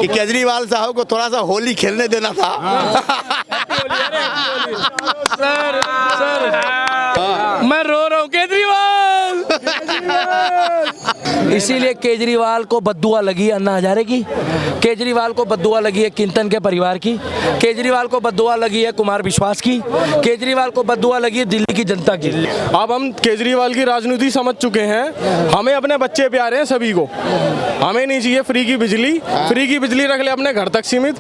कि केजरीवाल साहब को थोड़ा सा होली खेलने देना था। सर मैं रो रहा हूँ केजरीवाल। इसीलिए केजरीवाल को बद्दुआ लगी है अन्ना हजारे की, केजरीवाल को बद्दुआ लगी है किंतन के परिवार की, केजरीवाल को बद्दुआ लगी है कुमार विश्वास की, केजरीवाल को बद्दुआ लगी है दिल्ली की जनता की। अब हम केजरीवाल की राजनीति समझ चुके हैं। हमें अपने बच्चे प्यारे हैं सभी को, हमें नहीं चाहिए फ्री की बिजली रख ले अपने घर तक सीमित।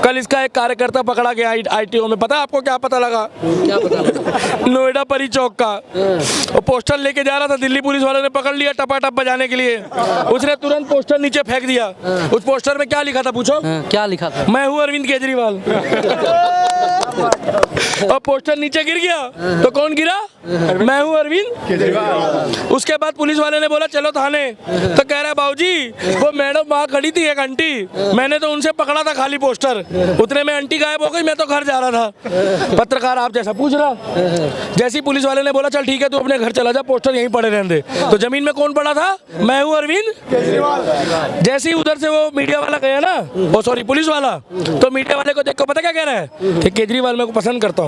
कल इसका एक कार्यकर्ता पकड़ा गया आईटीओ में, पता है आपको क्या पता लगा? क्या पता लगा? नोएडा परी चौक का वो पोस्टर लेके जा रहा था, दिल्ली पुलिस वाले ने पकड़ लिया टपाटप बजाने के लिए। उसने तुरंत पोस्टर नीचे फेंक दिया। उस पोस्टर में क्या लिखा था पूछो? क्या लिखा था? मैं हूँ अरविंद केजरीवाल। और पोस्टर नीचे गिर गया तो कौन गिरा? मैं हूँ अरविंद केजरीवाल। उसके बाद पुलिस वाले ने बोला चलो थाने, तो कह रहा है बाबूजी वो मैडम वहाँ खड़ी थी एक आंटी, मैंने तो उनसे पकड़ा था खाली पोस्टर, उतने में आंटी गायब हो गई, मैं तो घर जा रहा था। पत्रकार आप जैसा पूछ रहा। जैसी पुलिस वाले ने बोला चल ठीक है तू अपने घर चला जा, पोस्टर यहीं पड़े रहने दे, तो जमीन में कौन पड़ा था? मैं हूँ अरविंद केजरीवाल। जैसे ही उधर से वो मीडिया वाला गया ना, वो सॉरी पुलिस वाला, तो मीडिया वाले को देख कर पता क्या कह रहा है कि केजरीवाल मैं को पसंद करता हूँ।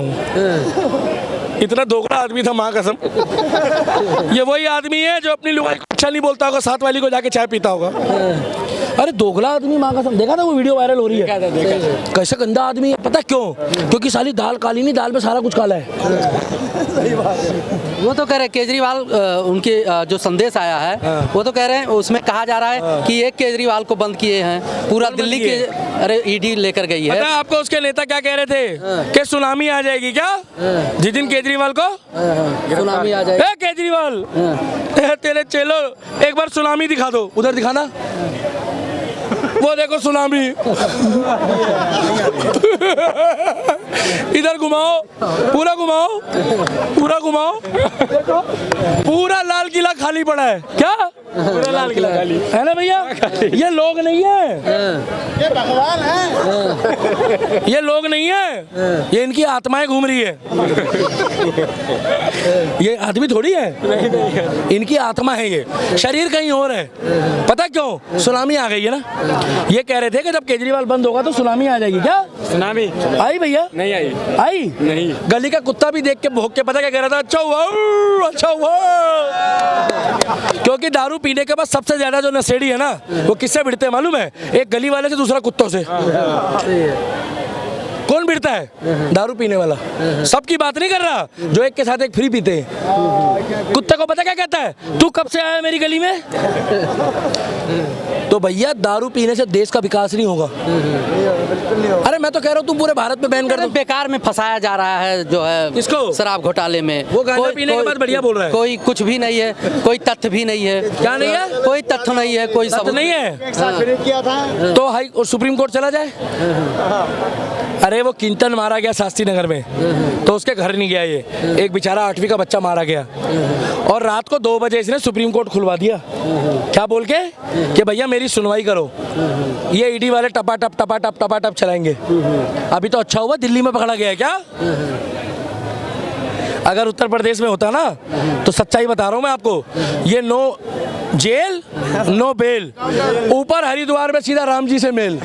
इतना दोगला आदमी था माँ कसम। ये वही आदमी है जो अपनी लुगाई को अच्छा नहीं बोलता होगा, साथ वाली को जाके चाय पीता होगा। अरे दोगला आदमी माँ कसम, देखा था वो वीडियो वायरल हो रही है? देखा। कैसे गंदा आदमी है पता क्यों? क्योंकि साली दाल काली नहीं, दाल में सारा कुछ काला है। वो तो कह रहे केजरीवाल उनके जो संदेश आया है वो तो कह रहे हैं उसमें कहा जा रहा है कि एक केजरीवाल को बंद किए हैं, पूरा दिल्ली के अरे ईडी लेकर गई है। पता है आपको उसके नेता क्या कह रहे थे कि सुनामी आ जाएगी क्या जिस दिन केजरीवाल को? सुनामी आ जाएगी। केजरीवाल तेरे चेलो एक बार सुनामी दिखा दो, उधर दिखाना, वो देखो सुनामी। इधर घुमाओ, पूरा घुमाओ, पूरा घुमाओ, पूरा लाल किला खाली पड़ा है। क्या? पूरा लाल किला खाली है ना भैया? ये लोग नहीं है, ये भगवान है। ये लोग नहीं है, ये इनकी आत्माएं घूम रही है। ये आदमी थोड़ी है, इनकी आत्मा है, ये शरीर कहीं और है। पता क्यों? सुनामी आ गई है ना। ये कह रहे थे कि जब केजरीवाल बंद होगा तो सुनामी आ जाएगी। क्या सुनामी आई भैया? नहीं आई। आई नहीं। गली का कुत्ता भी देख के भौंक के पता क्या कह रहा था? अच्छा हुआ, अच्छा हुआ। क्योंकि दारू पीने के बाद सबसे ज्यादा जो नशेड़ी है ना वो किससे भिड़ते हैं मालूम है? एक गली वाले से, दूसरा कुत्तों से। कौन भिड़ता है? दारू पीने वाला। सबकी बात नहीं कर रहा, जो एक के साथ एक फ्री पीते हैं। कुत्ते को पता क्या कहता है? तू कब से आया मेरी गली में? तो भैया दारू पीने से देश का विकास नहीं होगा। अरे मैं तो कह रहा हूँ तुम पूरे भारत में बैन कर दो। बेकार में फंसाया जा रहा है जो है किसको? शराब घोटाले में। वो गांजा पीने के बाद बढ़िया बोल रहा है। कोई कुछ भी नहीं है, कोई तथ्य भी नहीं है। क्या नहीं है? कोई तथ्य नहीं है, कोई सबूत नहीं है। तो हाई और सुप्रीम कोर्ट चला जाए। अरे वो किंतन मारा गया शास्त्री नगर में, तो उसके घर नहीं गया ये, एक बेचारा 8वीं का बच्चा मारा गया, और रात को 2 बजे इसने सुप्रीम कोर्ट खुलवा दिया। क्या बोल के? कि भैया मेरी सुनवाई करो, ये ईडी वाले टपाटप चलाएंगे। अभी तो अच्छा हुआ दिल्ली में पकड़ा गया है। क्या? अगर उत्तर प्रदेश में होता ना तो सच्चाई बता रहा हूँ मैं आपको, ये नो जेल नो बेल, ऊपर हरिद्वार में सीधा राम जी से मेल।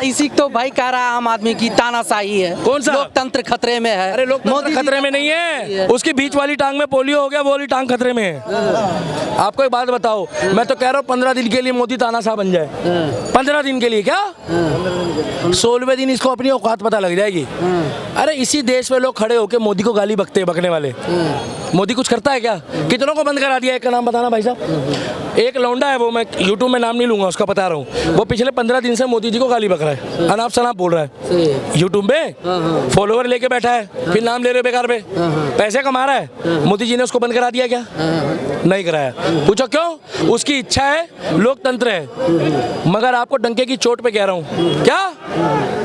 इसी तो भाई कह रहा है आम आदमी की तानाशाही है। कौन सा? लोकतंत्र खतरे में है। अरे लोकतंत्र खतरे में नहीं है, उसकी बीच वाली टांग में पोलियो हो गया, वो वाली टांग खतरे में है। आपको एक बात बताओ, मैं तो कह रहा हूँ 15 दिन के लिए मोदी तानाशाह बन जाए। 15 दिन के लिए क्या? 16वें दिन इसको अपनी औकात पता लग जाएगी। अरे इसी देश में लोग खड़े होके मोदी को गाली बकने वाले। मोदी कुछ करता है क्या? कितनों को बंद करा दिया? एक का नाम बताना भाई साहब। एक लौंडा है, वो मैं यूट्यूब में नाम नहीं लूंगा उसका, बता रहा हूँ, वो पिछले 15 दिन से मोदी जी को गाली बक रहा है, अनाप शनाप बोल रहा है यूट्यूब में, फॉलोवर लेके बैठा है, फिर नाम ले रहे बेकार पे, पैसे कमा रहा है। मोदी जी ने उसको बंद करा दिया क्या? नहीं कराया। पूछो क्यों? उसकी इच्छा है, लोकतंत्र है। मगर आपको डंके की चोट पे कह रहा हूँ, क्या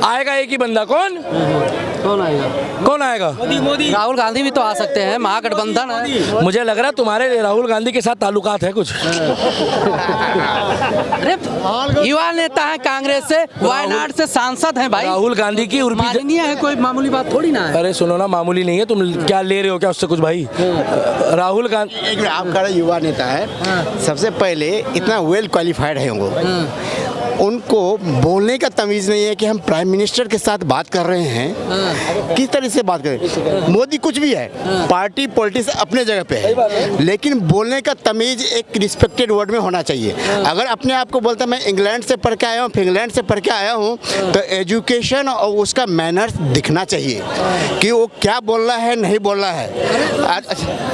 आएगा एक ही बंदा, कौन? कौन आएगा? कौन आएगा? राहुल गांधी भी तो आ सकते हैं, महागठबंधन है। मुझे लग रहा है तुम्हारे राहुल गांधी के साथ ताल्लुकात है कुछ। अरे युवा नेता है कांग्रेस से, वायनाड से सांसद हैं भाई। राहुल गांधी की उर्फी माननीय है, कोई मामूली बात थोड़ी ना है। अरे सुनो ना, मामूली नहीं है। तुम क्या ले रहे हो क्या उससे कुछ भाई? राहुल गांधी एक आपका युवा नेता है, सबसे पहले इतना वेल क्वालिफाइड है वो, उनको बोलने का तमीज़ नहीं है कि हम प्राइम मिनिस्टर के साथ बात कर रहे हैं, किस तरह से बात करें। मोदी कुछ भी है, पार्टी पॉलिटिक्स अपने जगह पे है, लेकिन बोलने का तमीज़ एक रिस्पेक्टेड वर्ड में होना चाहिए। अगर अपने आप को बोलता मैं इंग्लैंड से पढ़ के आया हूँ, फिनलैंड से पढ़ के आया हूँ, तो एजुकेशन और उसका मैनर्स दिखना चाहिए कि वो क्या बोल रहा है, नहीं बोल रहा है।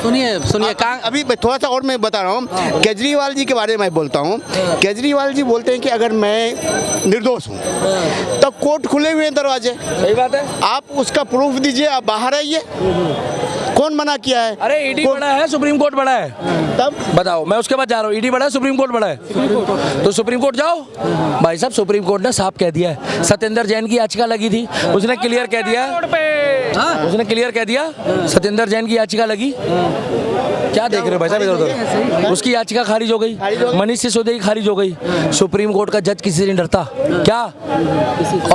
सुनिए सुनिए, अभी थोड़ा सा और मैं बता रहा हूँ, केजरीवाल जी के बारे में मैं बोलता हूँ। केजरीवाल जी बोलते हैं कि अगर मैं निर्दोष हूँ तो कोर्ट खुले हुए हैं दरवाजे। सही बात है। आप उसका प्रूफ दीजिए, आप बाहर आइए। कौन मना किया है? अरे ईडी बड़ा है, सुप्रीम कोर्ट बड़ा है, तब बताओ। मैं उसके बाद जा रहा हूँ। ईडी बड़ा है, सुप्रीम कोर्ट बड़ा है, तो सुप्रीम कोर्ट जाओ भाई साहब। सुप्रीम कोर्ट ने साफ कह दिया है, सत्येंद्र जैन की याचिका लगी थी, उसने क्लियर कह दिया, उसने क्लियर कह दिया सत्येंद्र जैन की याचिका लगी। क्या देख रहे हो भाई साहब इधर उधर? उसकी याचिका खारिज हो गई, मनीष सिसोदिया की खारिज हो गई। सुप्रीम कोर्ट का जज किसी से नहीं डरता क्या?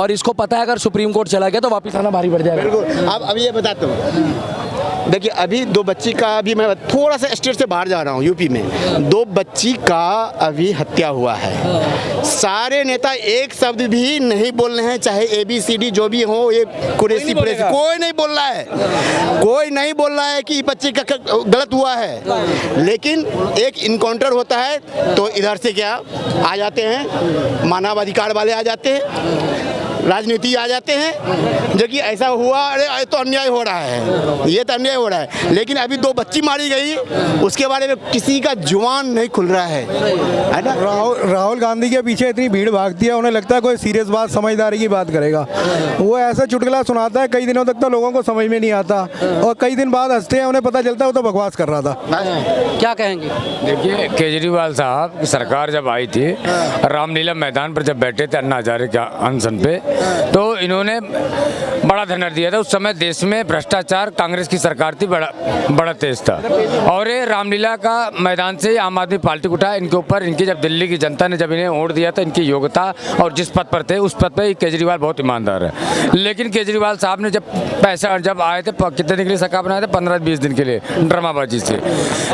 और इसको पता है अगर सुप्रीम कोर्ट चला गया तो वापिस आना भारी पड़ जाएगा। बिल्कुल। अब ये बताता हूँ, देखिए अभी 2 बच्ची का, अभी मैं थोड़ा सा स्टेट से बाहर जा रहा हूँ, यूपी में 2 बच्ची का अभी हत्या हुआ है। सारे नेता एक शब्द भी नहीं बोल रहे हैं, चाहे ABCD जो भी हो, ये कुरैशी प्रेस कोई नहीं बोल रहा है, कोई नहीं बोल रहा है कि बच्चे का गलत हुआ है। लेकिन एक इनकाउंटर होता है तो इधर से क्या आ जाते हैं, मानवाधिकार वाले आ जाते हैं, राजनीति आ जाते हैं, जो कि ऐसा हुआ, अरे तो अन्याय हो रहा है, ये तो अन्याय हो रहा है। लेकिन अभी 2 बच्ची मारी गई, उसके बारे में किसी का जुबान नहीं खुल रहा है ना। राहुल गांधी के पीछे इतनी भीड़ भागती है, उन्हें लगता है कोई सीरियस बात, समझदारी की बात करेगा। वो ऐसा चुटकुला सुनाता है, कई दिनों तक तो लोगों को समझ में नहीं आता, और कई दिन बाद हंसते हैं, उन्हें पता चलता है वो तो बकवास कर रहा था। क्या कहेंगे? देखिए, केजरीवाल साहब की सरकार जब आई थी, रामलीला मैदान पर जब बैठे थे अन्ना हजारे के अनशन पे, तो इन्होंने बड़ा धरना दिया था। उस समय देश में भ्रष्टाचार, कांग्रेस की सरकार थी, बड़ा तेज था। और ये रामलीला का मैदान से आम आदमी पार्टी उठा इनके ऊपर। इनकी जब दिल्ली की जनता ने जब इन्हें वोट दिया था, इनकी योग्यता और जिस पद पर थे उस पद पर केजरीवाल बहुत ईमानदार है। लेकिन केजरीवाल साहब ने जब पैसा जब आए थे, कितने दिन के लिए सरकार बनाए थे? 15-20 दिन के लिए, ड्रामाबाजी से।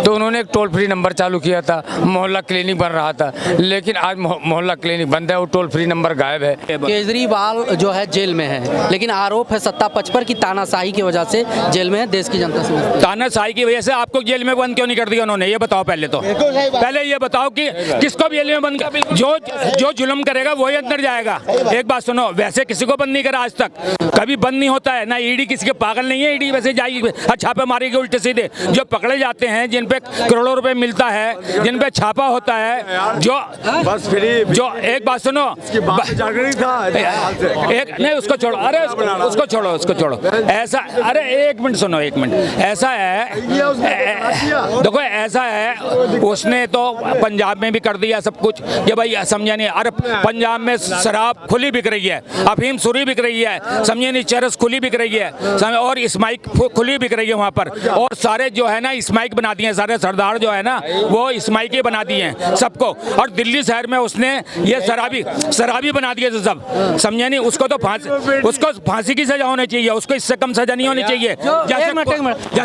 तो उन्होंने एक टोल फ्री नंबर चालू किया था, मोहल्ला क्लिनिक बन रहा था। लेकिन आज मोहल्ला क्लिनिक बंद है, वो टोल फ्री नंबर गायब है। केजरीवाल जो है जेल में है, लेकिन आरोप है सत्ता पक्ष पर कि तानाशाही की वजह से जेल में है। देश की जनता से तानाशाही की वजह से आपको जेल में बंद क्यों नहीं कर दिया उन्होंने? ये बताओ पहले तो, पहले ये बताओ कि किसको जेल में बंद कर? जो जुल्म करेगा वही अंदर जाएगा। एक बात सुनो, वैसे किसी को बंद नहीं करा आज तक, कभी बंद नहीं होता है ना। ईडी किसी के पागल नहीं है, ईडी वैसे जाएगी छापे मारेगी उल्टे सीधे। जो पकड़े जाते हैं, जिन पे करोड़ों रुपए मिलता है, जिन पे छापा होता है, जो एक बात सुनो, एक नहीं उसको छोड़ो, अरे उसको छोड़ो। ऐसा, अरे एक मिनट सुनो, एक मिनट। ऐसा है, देखो ऐसा है, उसने तो पंजाब में भी कर दिया सब कुछ कि भाई समझा नहीं। अरे पंजाब में शराब खुली बिक रही है, अफीम सुरी बिक रही है, समझे नहीं, चरस खुली बिक रही है, और स्माइक खुली बिक रही है वहाँ पर। और सारे जो है ना स्माइक बना दिए, सारे सरदार जो है ना वो स्माइक ही बना दिए हैं सबको। और दिल्ली शहर में उसने ये शराबी बना दिए सब, समझे नहीं। उसको तो फांसी की सजा होनी चाहिए, उसको इससे कम सजा नहीं होनी चाहिए।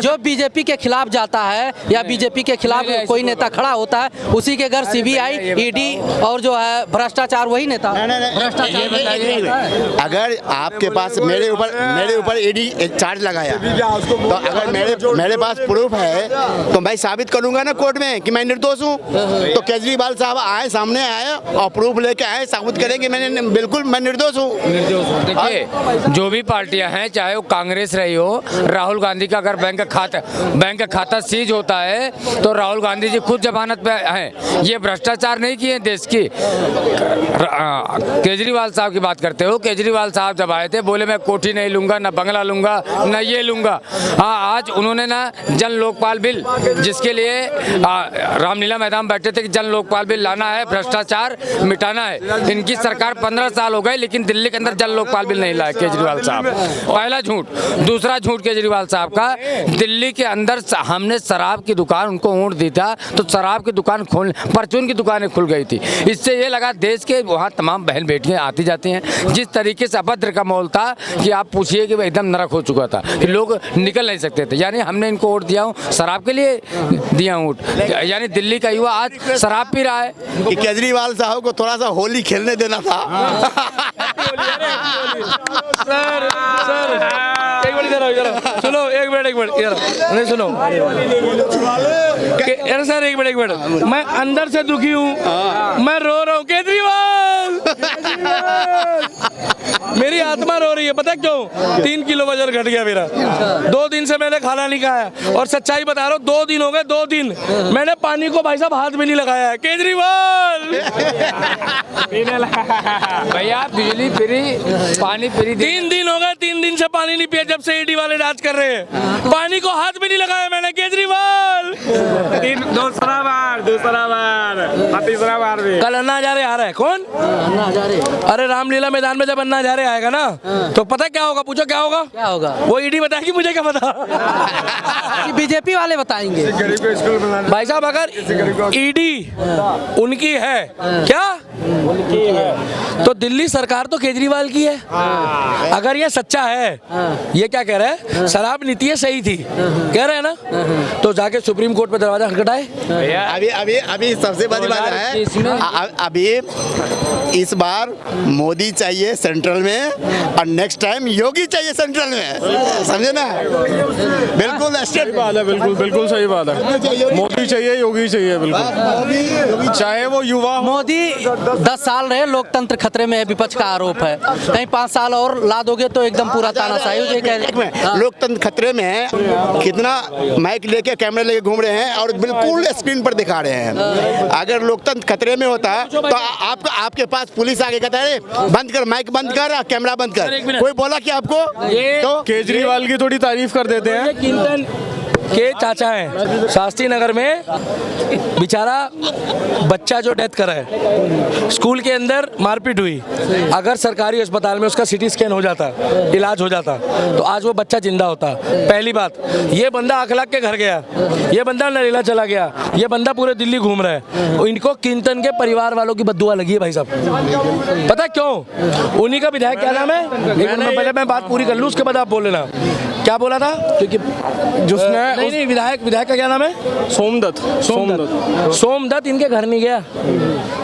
जो बीजेपी के खिलाफ जाता है या बीजेपी के खिलाफ कोई नेता खड़ा होता है, उसी के घर CBI, ED और जो है भ्रष्टाचार वही नेता। अगर आपके पास मेरे ऊपर ED चार्ज लगाया, तो अगर मेरे पास प्रूफ है तो मैं साबित करूंगा ना कोर्ट में कि मैं निर्दोष हूँ। तो केजरीवाल साहब आए, सामने आए और प्रूफ लेके आए, साबित करेंगे मैं निर्दोष हूँ। देखिए, जो भी पार्टियां हैं, चाहे वो कांग्रेस रही हो, राहुल गांधी का अगर बैंक खाता सीज होता है तो राहुल गांधी जी खुद जमानत पे हैं। ये भ्रष्टाचार नहीं किए देश की। केजरीवाल साहब की बात करते हो, केजरीवाल साहब जब आए थे बोले मैं कोठी नहीं लूंगा, ना बंगला लूंगा, ना ये लूंगा। हाँ, आज उन्होंने ना जन लोकपाल बिल, जिसके लिए रामलीला मैदान बैठे थे कि जन लोकपाल बिल लाना है, भ्रष्टाचार मिटाना है। इनकी सरकार 15 साल हो गए, लेकिन दिल्ली के अंदर जल लोकपाल बिल नहीं लाए केजरीवाल साहब, पहला झूठ। दूसरा झूठ केजरीवाल साहब का, दिल्ली के अंदर हमने शराब की दुकान उनको ऊँट दी था तो शराब की दुकान खोल, परचून की दुकानें खुल गई थी। इससे ये लगा देश के वहाँ तमाम बहन बेटियाँ आती जाती हैं। जिस तरीके से अभद्र का माहौल था कि आप पूछिए कि एकदम नरक हो चुका था कि लोग निकल नहीं सकते थे। यानी हमने इनको वोट दिया हूँ शराब के लिए दिया वोट, यानी दिल्ली का युवा आज शराब पी रहा है। कि केजरीवाल साहब को थोड़ा सा होली खेलने देना था। सर सर एक मिनट इधर सुनो, एक मिनट इधर नहीं सुनो अरे सर एक मिनट, मैं अंदर से दुखी हूँ, मैं रो रहा हूँ केजरीवाल। मेरी आत्मा रो रही है, पता है क्यों? 3 किलो वजन घट गया मेरा, 2 दिन से मैंने खाना नहीं खाया और सच्चाई बता रहा हूँ 2 दिन हो गए, 2 दिन मैंने पानी को भाई साहब हाथ में नहीं लगाया है। केजरीवाल भैया बिजली फ्री, पानी फ्री, 3 दिन हो गए, 3 दिन से पानी नहीं पिया जब से ईडी वाले राज कर रहे हैं। पानी को हाथ में नहीं लगाया मैंने। केजरीवाल दूसरा बार तीसरा बार भी। कल अन्ना हजारे आ रहा है। कौन? अन्ना हजारे। अरे रामलीला मैदान में जब अन्ना हजारे आएगा ना तो पता क्या होगा? पूछो क्या होगा? क्या होगा? वो ईडी बताएगी, मुझे क्या पता। बीजेपी वाले बताएंगे भाई साहब अगर ईडी उनकी है क्या तो दिल्ली सरकार तो केजरीवाल की है। अगर ये सच्चा है, ये क्या कह रहा है, शराब नीति है सही थी कह रहे हैं ना, तो जाके सुप्रीम कोर्ट पे दरवाजा खटखटाए। अभी अभी अभी सबसे बड़ी बात है, अभी इस बार मोदी चाहिए सेंट्रल में और नेक्स्ट टाइम योगी चाहिए सेंट्रल में, समझे ना? बिल्कुल सही बात है, बिल्कुल सही बात है। मोदी चाहिए, योगी चाहिए, बिल्कुल, चाहे वो युवा हो। मोदी 10 साल रहे, लोकतंत्र खतरे में है, विपक्ष का आरोप है। कहीं 5 साल और ला दोगे तो एकदम पूरा तानाशाही हो जाएगा। लोकतंत्र खतरे में है, कितना माइक लेके कैमरे लेके घूम रहे हैं और बिल्कुल स्क्रीन पर दिखा रहे हैं। अगर लोकतंत्र खतरे में होता तो आपके पास पुलिस आके कहता है बंद कर, माइक बंद कर, कैमरा बंद कर, कोई बोला कि आपको? तो केजरीवाल की थोड़ी तारीफ कर देते हैं। किंतन के चाचा हैं शास्त्री नगर में, बेचारा बच्चा जो डेथ करा है, स्कूल के अंदर मारपीट हुई, अगर सरकारी अस्पताल में उसका सीटी स्कैन हो जाता, इलाज हो जाता तो आज वो बच्चा जिंदा होता। पहली बात, ये बंदा अखलाक के घर गया, ये बंदा नरेला चला गया, ये बंदा पूरे दिल्ली घूम रहा है। इनको किंतन के परिवार वालों की बद्दुआ लगी है भाई साहब। पता क्यों? उन्हीं का विधायक, क्या नाम है, एक मिनट पहले मैं बात पूरी कर लूँ उसके बाद आप बोल लेना क्या बोला था, क्योंकि जिसने नहीं विधायक का क्या नाम है? सोमदत्त। सोमदत्त इनके घर नहीं गया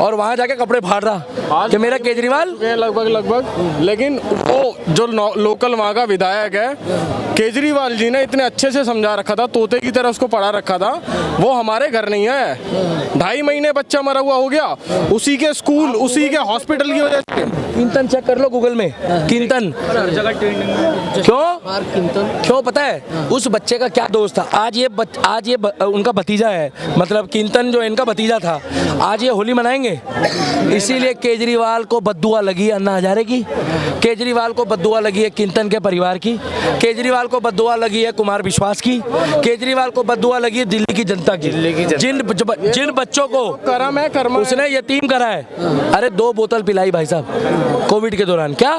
और वहां जाके कपड़े फाड़ रहा कि मेरा केजरीवाल लगभग। लेकिन वो जो लोकल वहाँ का विधायक है, केजरीवाल जी ने इतने अच्छे से समझा रखा था, तोते की तरह उसको पढ़ा रखा था, वो हमारे घर नहीं है। 2.5 महीने बच्चा मरा हुआ हो गया, उसी के स्कूल, उसी के हॉस्पिटल की वजह से। किंतन चेक कर लो गूगल में, किंतन क्यों पता है? उस बच्चे का क्या दोस्त था? आज ये उनका भतीजा है, मतलब किंतन जो इनका भतीजा था, आज ये होली मनाएंगे। इसीलिए केजरीवाल को बद्दुआ लगी है अन्ना हजारे की, केजरीवाल को बद्दुआ लगी है किंतन के परिवार की, केजरीवाल को बद्दुआ लगी है कुमार विश्वास की, केजरीवाल को बद्दुआ लगी है दिल्ली की जनता की, जिन बच्चों को उसने यतीम करा है। अरे 2 बोतल पिलाई भाई साहब कोविड के दौरान, क्या?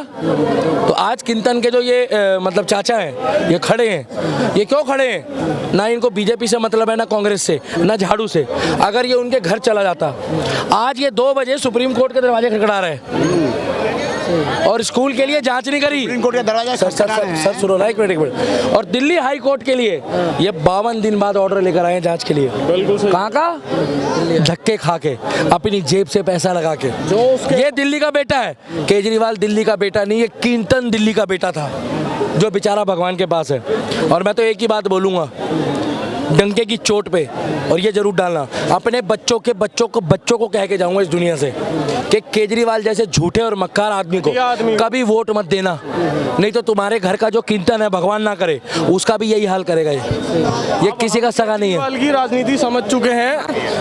तो आज किंतन के जो ये मतलब चाचा हैं, ये खड़े हैं। ये क्यों खड़े हैं? ना इनको बीजेपी से मतलब है, ना कांग्रेस से, ना झाड़ू से। अगर ये उनके घर चला जाता, आज ये 2 बजे सुप्रीम कोर्ट के दरवाजे खटखटा रहे हैं और स्कूल के लिए जांच नहीं करी। सुप्रीम कोर्ट का दरवाजा सर सुनो ना, एक मिनट। और दिल्ली हाई कोर्ट के लिए ये 52 दिन बाद ऑर्डर लेकर आए हैं जांच के लिए। कहाँ का? धक्के खा के, अपनी जेब से पैसा लगा के। ये दिल्ली का बेटा है, केजरीवाल दिल्ली का बेटा नहीं, ये किंतन दिल्ली का बेटा था जो बेचारा भगवान के पास है। और मैं तो एक ही बात बोलूँगा डंके की चोट पे, और ये जरूर डालना, अपने बच्चों को कह के जाऊंगा इस दुनिया से कि केजरीवाल जैसे झूठे और मक्कार आदमी को कभी वोट मत देना, नहीं तो तुम्हारे घर का जो किंतन है, भगवान ना करे, उसका भी यही हाल करेगा। ये किसी का सगा नहीं है। केजरीवाल की राजनीति समझ चुके हैं,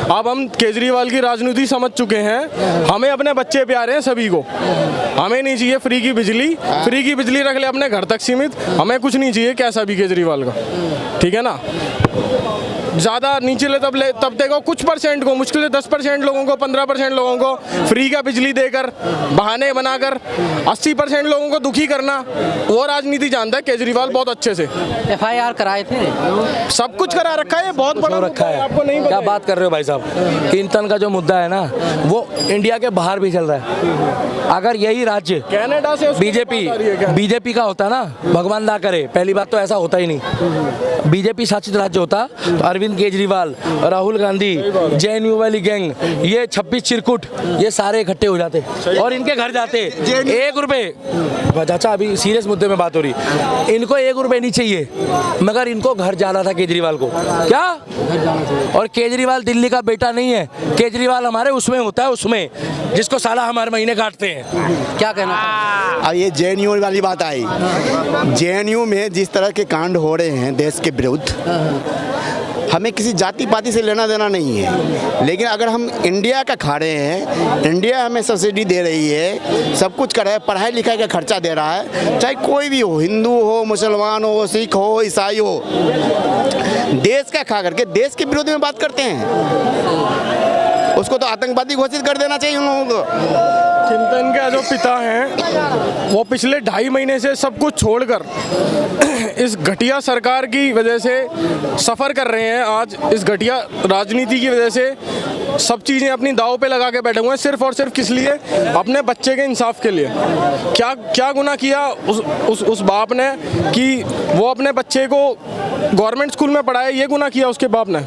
अब हम केजरीवाल की राजनीति समझ चुके हैं। हमें अपने बच्चे प्यारे हैं सभी को, हमें नहीं चाहिए फ्री की बिजली रख ले अपने घर तक सीमित, हमें कुछ नहीं चाहिए कैसा भी केजरीवाल का, ठीक है ना? ज़्यादा नीचले तबके को, कुछ परसेंट को, मुश्किल से 10% लोगों को, 15% लोगों को फ्री का बिजली देकर, बहाने बनाकर 80% लोगों को दुखी करना, वो राजनीति जानता है केजरीवाल बहुत अच्छे से। FIR कराए थे, सब कुछ करा रखा है, ये बहुत बड़ा रखा है। आपको नहीं क्या पता बात कर रहे हो भाई साहब? ईंधन का जो मुद्दा है ना, वो इंडिया के बाहर भी चल रहा है। अगर यही राज्य कनाडा से बीजेपी का होता ना, भगवान ना करे, पहली बात तो ऐसा होता ही नहीं। बीजेपी शासित राज्य होता तो अरविंद केजरीवाल, राहुल गांधी, JNU वाली गैंग, ये 26 चिरकुट, ये सारे इकट्ठे हो जाते और इनके घर जाते। 1 रुपए, चाचा अभी सीरियस मुद्दे में बात हो रही, इनको 1 रुपए नहीं चाहिए, मगर इनको घर जाना था केजरीवाल को। क्या? और केजरीवाल दिल्ली का बेटा नहीं है, केजरीवाल हमारे उसमें होता है, उसमें जिसको साला हमारे महीने काटते हैं। क्या कहना? अब ये JNU वाली बात आई, JNU में जिस तरह के कांड हो रहे हैं देश के विरुद्ध, हमें किसी जाति पाति से लेना देना नहीं है, लेकिन अगर हम इंडिया का खा रहे हैं, इंडिया हमें सब्सिडी दे रही है, सब कुछ कर रहा है, पढ़ाई लिखाई का खर्चा दे रहा है, चाहे कोई भी हो, हिंदू हो, मुसलमान हो, सिख हो, ईसाई हो, देश का खा करके देश के विरोध में बात करते हैं, उसको तो आतंकवादी घोषित कर देना चाहिए उन लोगों को। चिंतन के जो पिता हैं वो पिछले 2.5 महीने से सब कुछ छोड़कर इस घटिया सरकार की वजह से सफ़र कर रहे हैं। आज इस घटिया राजनीति की वजह से सब चीज़ें अपनी दांव पे लगा के बैठे हुए हैं, सिर्फ और सिर्फ किस लिए? अपने बच्चे के इंसाफ के लिए। क्या गुनाह किया उस बाप ने कि वो अपने बच्चे को गवर्नमेंट स्कूल में पढ़ाए, ये गुनाह किया उसके बाप ने?